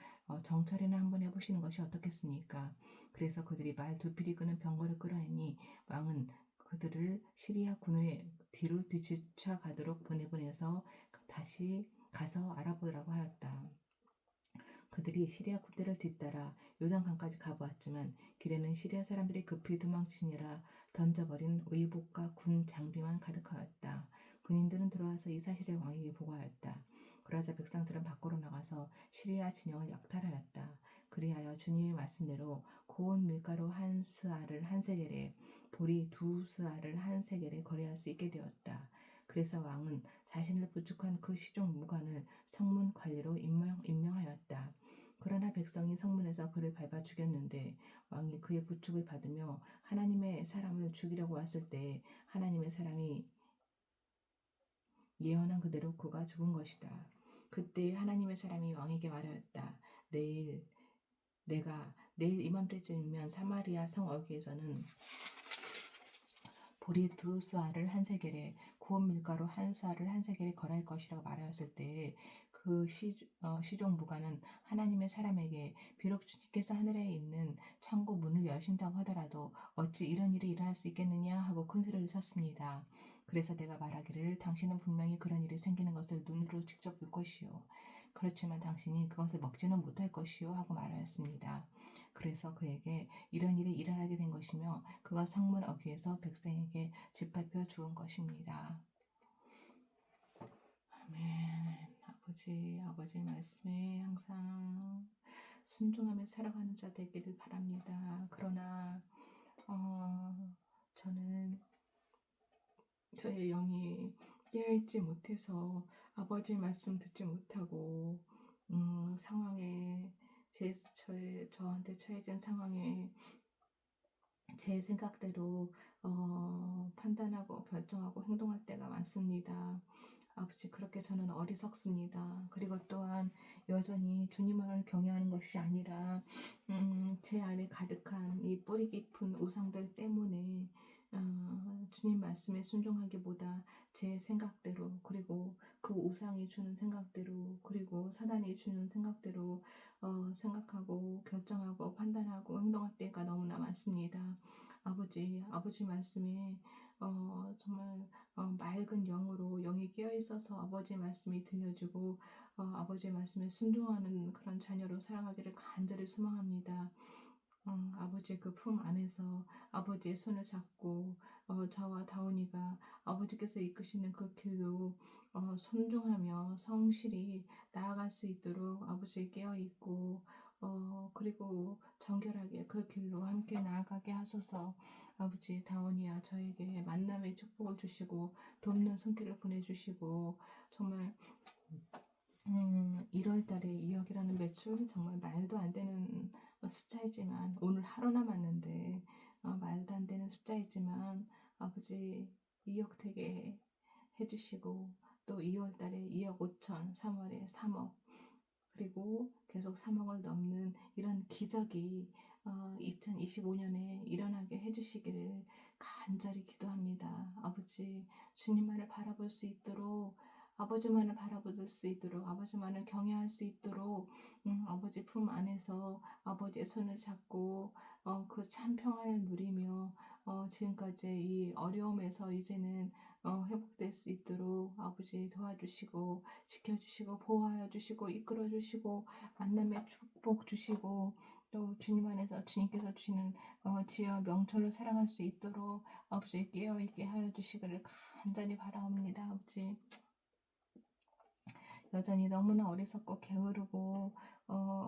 정찰이나 한번 해보시는 것이 어떻겠습니까? 그래서 그들이 말 2필이 끄는 병거를 끌어내니 왕은 그들을 시리아 군의 뒤로 뒤쫓아가도록 보내서 다시 가서 알아보라고 하였다. 그들이 시리아 군대를 뒤따라 요단강까지 가보았지만 길에는 시리아 사람들이 급히 도망치니라 던져버린 의복과 군 장비만 가득하였다. 군인들은 들어와서 이 사실을 왕에게 보고하였다. 그러자 백성들은 밖으로 나가서 시리아 진영을 약탈하였다. 그리하여 주님의 말씀대로 고운 밀가루 한 스아를 한 세겔에 보리 두 스아를 한 세겔에 거래할 수 있게 되었다. 그래서 왕은 자신을 부축한 그 시종 무관을 성문 관리로 임명하였다. 그러나 백성이 성문에서 그를 밟아 죽였는데 왕이 그의 부축을 받으며 하나님의 사람을 죽이려고 왔을 때 하나님의 사람이 예언한 그대로 그가 죽은 것이다. 그때 하나님의 사람이 왕에게 말하였다. 내일 이맘때쯤이면 사마리아 성 어귀에서는 보리 두 수아를 한 세겔에 고운 밀가루 한 수아를 한 세겔에 거래할 것이라고 말하였을 때 그 시종 무관은 하나님의 사람에게 비록 주님께서 하늘에 있는 창고 문을 여신다고 하더라도 어찌 이런 일이 일어날 수 있겠느냐 하고 큰 소리를 쳤습니다. 그래서 내가 말하기를 당신은 분명히 그런 일이 생기는 것을 눈으로 직접 볼 것이요. 그렇지만 당신이 그것을 먹지는 못할 것이요 하고 말하였습니다. 그래서 그에게 이런 일이 일어나게 된 것이며 그가 성문 어귀에서 백성에게 짓밟혀 죽은 것입니다. 아멘. 아버지 말씀에 항상 순종하며 살아가는 자 되기를 바랍니다. 그러나 저는 저의 영이 깨어있지 못해서 아버지의 말씀 듣지 못하고 상황에 저한테 처해진 상황에 제 생각대로 판단하고 결정하고 행동할 때가 많습니다. 아버지, 그렇게 저는 어리석습니다. 그리고 또한 여전히 주님을 경외하는 것이 아니라 제 안에 가득한 이 뿌리 깊은 우상들 때문에 주님 말씀에 순종하기보다 제 생각대로, 그리고 그 우상이 주는 생각대로, 그리고 사단이 주는 생각대로 생각하고 결정하고 판단하고 행동할 때가 너무나 많습니다. 아버지 말씀에 정말 맑은 영으로 영이 깨어 있어서 아버지 말씀이 들려주고 아버지 말씀에 순종하는 그런 자녀로 살아가기를 간절히 소망합니다. 아버지의 그 품 안에서 아버지의 손을 잡고 저와 다온이가 아버지께서 이끄시는 그 길로 순종하며 성실히 나아갈 수 있도록 아버지 깨어있고 그리고 정결하게 그 길로 함께 나아가게 하소서. 아버지, 다온이야 저에게 만남의 축복을 주시고 돕는 손길을 보내주시고 정말 1월 달에 2억이라는 매출 정말 말도 안 되는 숫자이지만 오늘 하루 남았는데 말도 안 되는 숫자이지만 아버지 2억 되게 해주시고 또 2월 달에 2억 5천, 3월에 3억 그리고 계속 3억을 넘는 이런 기적이 2025년에 일어나게 해주시기를 간절히 기도합니다. 아버지, 주님만을 바라볼 수 있도록 아버지만을 바라볼 수 있도록 아버지만을 경외할 수 있도록 아버지 품 안에서 아버지의 손을 잡고 그 참 평안을 누리며 지금까지 이 어려움에서 이제는 회복될 수 있도록 아버지 도와주시고 지켜주시고 보호하여 주시고 이끌어 주시고 만남의 축복 주시고 또 주님 안에서 주님께서 주시는 지혜와 명철로 살아갈 수 있도록 아버지 깨어있게 하여 주시기를 간절히 바라옵니다. 아버지, 여전히 너무나 어리석고 게으르고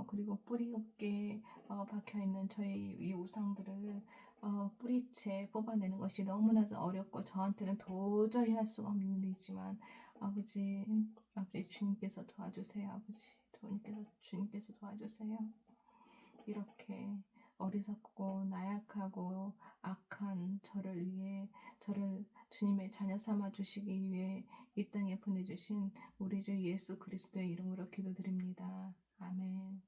그리고 뿌리 없게 박혀있는 저의 이 우상들을 뿌리채 뽑아내는 것이 너무나도 어렵고 저한테는 도저히 할 수가 없는 일이지만 아버지 주님께서 도와주세요. 아버지 주님께서 도와주세요. 이렇게 어리석고 나약하고 악한 저를 위해 저를 주님의 자녀 삼아 주시기 위해 이 땅에 보내주신 우리 주 예수 그리스도의 이름으로 기도드립니다. 아멘.